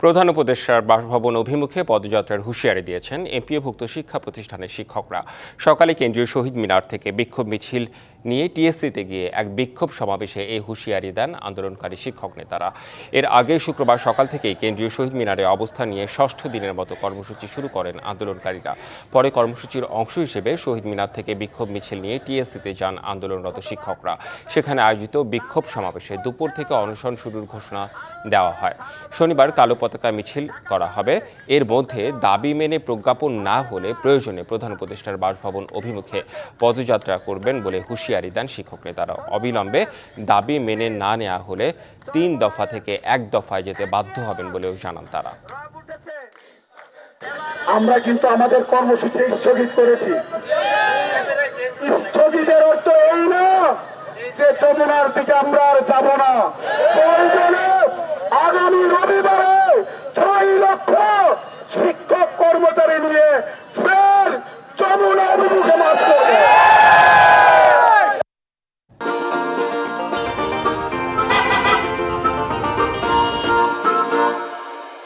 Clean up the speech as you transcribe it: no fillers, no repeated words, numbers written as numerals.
প্রধান উপদেষ্টার বাসভবন অভিমুখে পদযাত্রার হুঁশিয়ারি দিয়েছেন এমপিওভুক্ত শিক্ষা প্রতিষ্ঠানের শিক্ষকরা। সকালে কেন্দ্রীয় শহীদ মিনার থেকে বিক্ষোভ মিছিল নিয়ে টিএসসিতে গিয়ে এক বিক্ষোভ সমাবেশে এই হুঁশিয়ারি দেন আন্দোলনকারী শিক্ষক নেতারা। এর আগে শুক্রবার সকাল থেকেই কেন্দ্রীয় শহীদ মিনারে অবস্থান নিয়ে ষষ্ঠ দিনের মতো কর্মসূচি শুরু করেন আন্দোলনকারীরা। পরে কর্মসূচির অংশ হিসেবে শহীদ মিনার থেকে বিক্ষোভ মিছিল নিয়ে টিএসসিতে যান আন্দোলনরত শিক্ষকরা। সেখানে আয়োজিত বিক্ষোভ সমাবেশে দুপুর থেকে অনশন শুরুর ঘোষণা দেওয়া হয়। শনিবার কালো পতাকা মিছিল করা হবে। এর মধ্যে দাবি মেনে প্রজ্ঞাপন না হলে প্রয়োজনে প্রধান উপদেষ্টার বাসভবন অভিমুখে পদযাত্রা করবেন বলে হুঁশিয়ারি দেন শিক্ষক নেতারা। অবিলম্বে দাবি মেনে না নেওয়া হলে ৩ দফা থেকে ১ দফায় যেতে বাধ্য হবেন বলেও জানান তারা। আমরা কিন্তু আমাদের কর্মসূচি স্থগিত করেছি। স্থগিতের অর্থ এই না যে যমুনার দিকে আমরা আর যাব না। আগামী রবিবারে ৬ লক্ষ শিক্ষক কর্মচারী নিয়ে